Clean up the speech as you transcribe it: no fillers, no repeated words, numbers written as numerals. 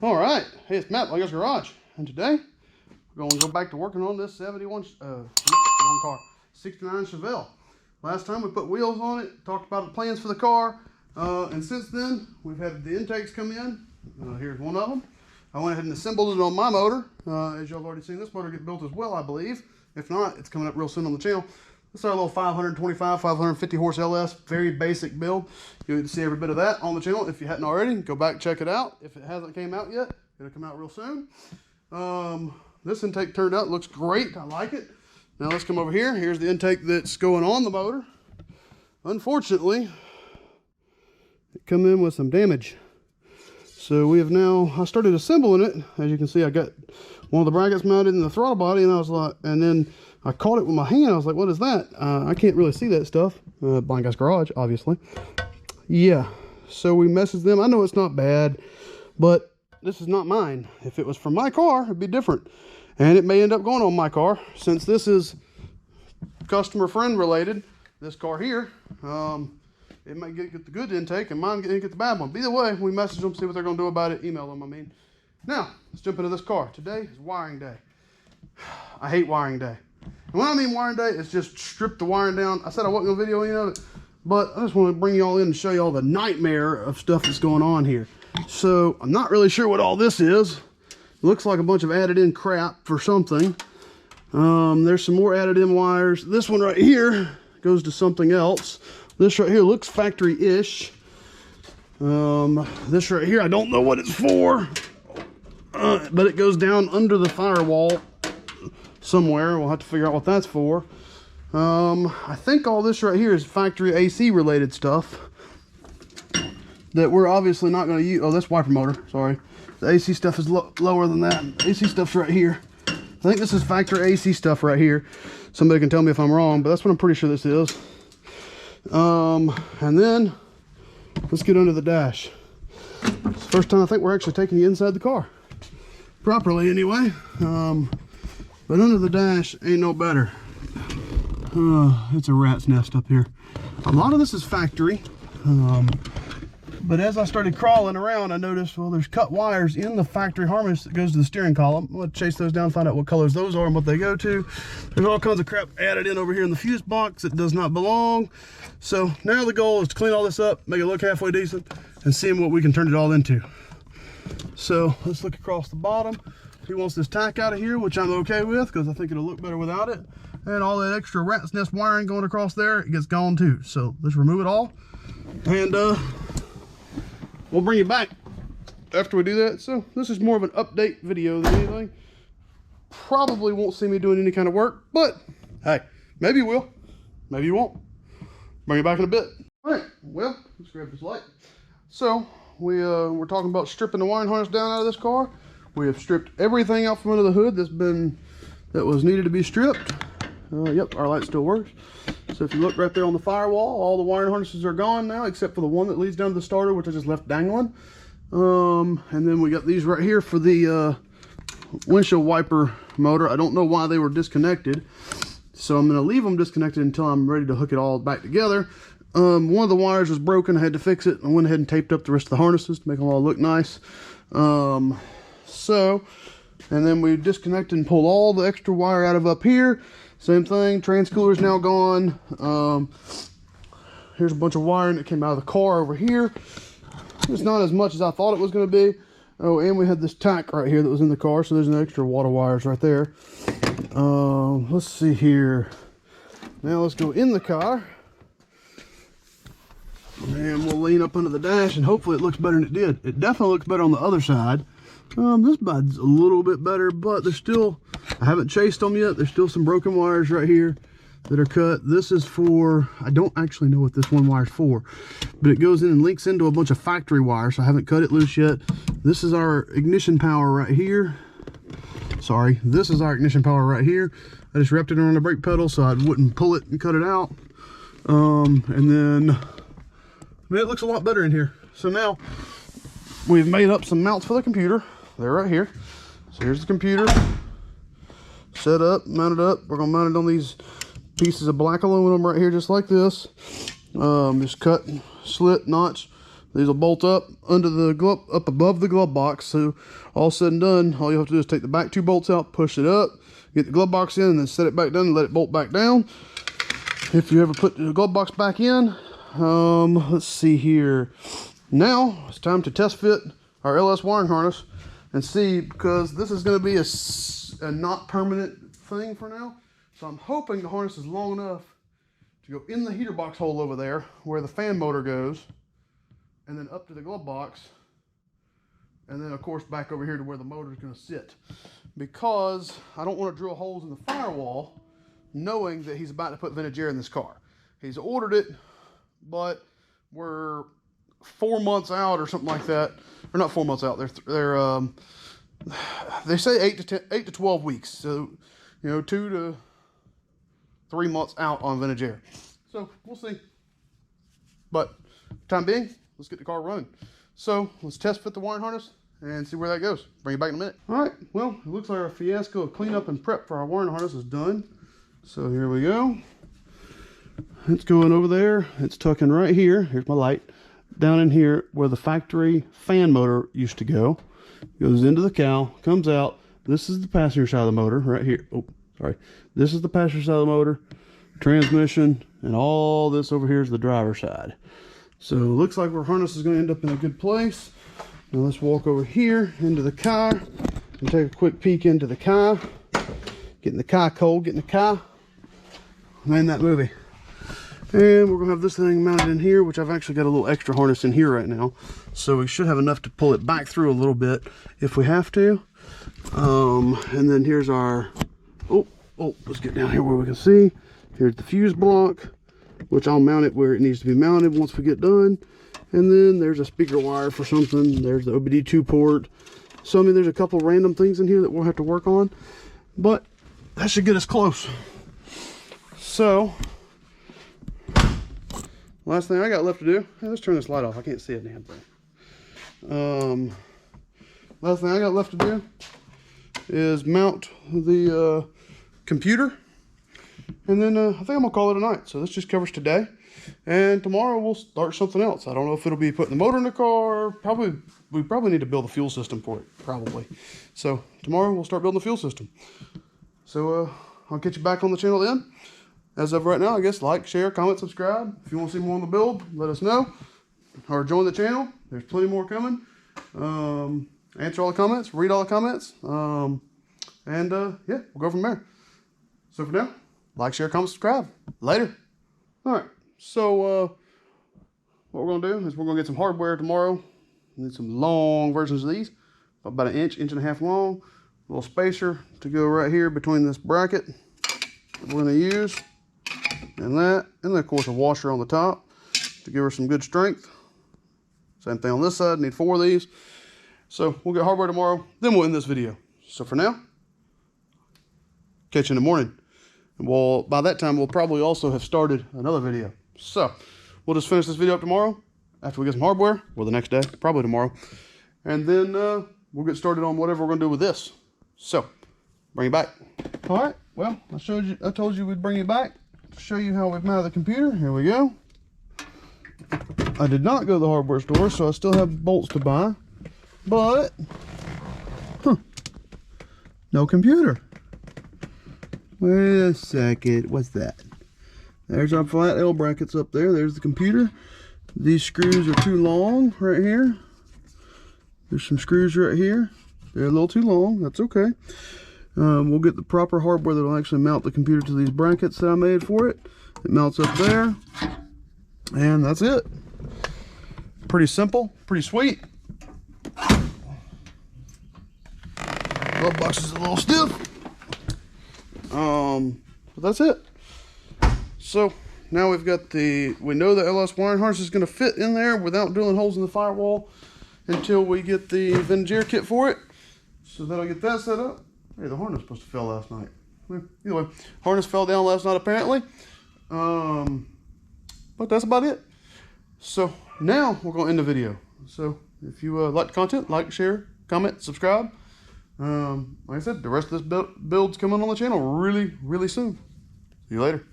All right, hey, it's Matt, BlindGuysGarage, and today we're going to go back to working on this 71, wrong car, 69 Chevelle. Last time we put wheels on it, talked about the plans for the car, and since then we've had the intakes come in. Here's one of them. I went ahead and assembled it on my motor. As y'all have already seen, this motor get built as well, I believe. If not, it's coming up real soon on the channel. This is our little 525, 550 horse LS, very basic build. You'll get to see every bit of that on the channel. If you hadn't already, go back and check it out. If it hasn't came out yet, it'll come out real soon. This intake turned out, looks great. I like it. Now let's come over here. Here's the intake that's going on the motor. Unfortunately, it come in with some damage. So we have now, I started assembling it. As you can see, I got one of the brackets mounted in the throttle body, and I was like, and then I caught it with my hand. I was like, what is that? I can't really see that stuff. BlindGuysGarage, obviously. Yeah, so we messaged them. I know it's not bad, but this is not mine. If it was from my car, it'd be different. And it may end up going on my car, since this is customer friend related, this car here. It might get the good intake, and mine get the bad one. But either way, we message them, see what they're going to do about it, email them, I mean. Now, let's jump into this car. Today is wiring day. I hate wiring day. And when I mean wiring day, it's just strip the wiring down. I said I wasn't going to video any of it, but I just want to bring you all in and show you all the nightmare of stuff that's going on here. So, I'm not really sure what all this is. It looks like a bunch of added in crap for something. There's some more added in wires. This one right here goes to something else. This right here looks factory-ish. This right here, I don't know what it's for. But it goes down under the firewall somewhere. We'll have to figure out what that's for. I think all this right here is factory AC related stuff that we're obviously not going to use. Oh, that's wiper motor, sorry. The AC stuff is lower than that. AC stuff's right here. I think this is factory AC stuff right here. Somebody can tell me if I'm wrong, but that's what I'm pretty sure this is. And then let's get under the dash. It's the first time I think we're actually taking you inside the car properly anyway. But under the dash ain't no better. It's a rat's nest up here. A lot of this is factory, but as I started crawling around, I noticed, well, there's cut wires in the factory harness that goes to the steering column. I'm going to chase those down, find out what colors those are and what they go to. There's all kinds of crap added in over here in the fuse box that does not belong. So now the goal is to clean all this up, make it look halfway decent, and see what we can turn it all into. So let's look across the bottom. He wants this tack out of here, which I'm okay with because I think it'll look better without it. And all that extra rat's nest wiring going across there, it gets gone too. So let's remove it all. And we'll bring you back after we do that. So this is more of an update video than anything. Probably won't see me doing any kind of work, but hey, maybe you will, maybe you won't. Bring you back in a bit. All right, well, let's grab this light. So we're talking about stripping the wiring harness down out of this car. We have stripped everything out from under the hood that was needed to be stripped. Yep, our light still works. So if you look right there on the firewall, all the wiring harnesses are gone now, except for the one that leads down to the starter, which I just left dangling. And then we got these right here for the windshield wiper motor. I don't know why they were disconnected, so I'm going to leave them disconnected until I'm ready to hook it all back together. One of the wires was broken. I had to fix it. I went ahead and taped up the rest of the harnesses to make them all look nice. And then we disconnected and pulled all the extra wire out of up here. Same thing, trans cooler is now gone. Here's a bunch of wiring that came out of the car over here. It's not as much as I thought it was going to be. Oh, and we had this tack right here that was in the car, so there's an extra wad of wires right there. Let's see here. Now let's go in the car. And we'll lean up under the dash, and hopefully it looks better than it did. It definitely looks better on the other side. This side's a little bit better, but there's still, I haven't chased them yet. There's still some broken wires right here that are cut. This is for, I don't actually know what this one wire's for, but it goes in and links into a bunch of factory wires, so I haven't cut it loose yet. This is our ignition power right here. Sorry, this is our ignition power right here. I just wrapped it around the brake pedal so I wouldn't pull it and cut it out. And then, I mean, it looks a lot better in here. So now, we've made up some mounts for the computer. They're right here. So here's the computer. Set up, mounted up. We're gonna mount it on these pieces of black aluminum right here, just like this. Just cut, slit, notch These will bolt up under the glove, up above the glove box. So all said and done, all you have to do is take the back 2 bolts out, push it up, get the glove box in, and then set it back down and let it bolt back down. If you ever put the glove box back in, let's see here. Now it's time to test fit our LS wiring harness and see, because this is going to be a not permanent thing for now. So I'm hoping the harness is long enough to go in the heater box hole over there where the fan motor goes, and then up to the glove box, and then of course back over here to where the motor is going to sit, because I don't want to drill holes in the firewall knowing that he's about to put vintage air in this car. He's ordered it, but we're 4 months out or something like that, or not 4 months out. They say 8 to 12 weeks. So, you know, 2 to 3 months out on vintage air. So we'll see. But time being, let's get the car running. So let's test fit the wiring harness and see where that goes. Bring it back in a minute. All right. Well, it looks like our fiasco of cleanup and prep for our wiring harness is done. So here we go. It's going over there. It's tucking right here. Here's my light. Down in here where the factory fan motor used to go. Goes into the cowl, comes out. This is the passenger side of the motor right here. Oh, sorry. This is the passenger side of the motor, transmission, and all this over here is the driver's side. So it looks like our harness is going to end up in a good place. Now let's walk over here into the car and take a quick peek into the car. Getting the car cold, getting the car. Man, that movie. And we're going to have this thing mounted in here, which I've actually got a little extra harness in here right now. So we should have enough to pull it back through a little bit if we have to. And then here's our, let's get down here where we can see. Here's the fuse block, which I'll mount it where it needs to be mounted once we get done. And then there's a speaker wire for something. There's the OBD2 port. So, I mean, there's a couple random things in here that we'll have to work on. But that should get us close. So, last thing I got left to do, hey, let's turn this light off. I can't see a damn thing. Last thing I got left to do is mount the computer, and then I think I'm gonna call it a night. So this just covers today, and tomorrow we'll start something else. I don't know if it'll be putting the motor in the car. We probably need to build a fuel system for it, probably. So tomorrow we'll start building the fuel system. So I'll get you back on the channel then. As of right now, I guess like, share, comment, subscribe. If you want to see more on the build, let us know. Or join the channel. There's plenty more coming. Answer all the comments, read all the comments. Yeah, we'll go from there. So for now, like, share, comment, subscribe. Later. All right. So what we're going to do is we're going to get some hardware tomorrow. Need some long versions of these. About an inch and a half long. A little spacer to go right here between this bracket that we're going to use. And that, and then of course a washer on the top to give her some good strength. Same thing on this side, need 4 of these. So we'll get hardware tomorrow, then we'll end this video. So for now, catch you in the morning. And by that time, we'll probably also have started another video. So we'll just finish this video up tomorrow after we get some hardware, or the next day, probably tomorrow. And then we'll get started on whatever we're gonna do with this. So bring it back. All right, well, I told you we'd bring it back. Show you how we've mounted the computer. Here we go. I did not go to the hardware store, so I still have bolts to buy, but no computer. Wait a second, what's that? There's our flat L brackets up there. There's the computer. These screws are too long right here. There's some screws right here. They're a little too long. That's okay. We'll get the proper hardware that will actually mount the computer to these brackets that I made for it. It mounts up there, and that's it. Pretty simple, pretty sweet. Glove box is a little stiff, but that's it. So now we know the LS wiring harness is going to fit in there without drilling holes in the firewall until we get the vintage air kit for it. So that'll get that set up. Hey, the harness supposed to fell last night. Anyway, harness fell down last night apparently. But that's about it. So now we're going to end the video. So if you like the content, like, share, comment, subscribe. Like I said, the rest of this build's coming on the channel really, really soon. See you later.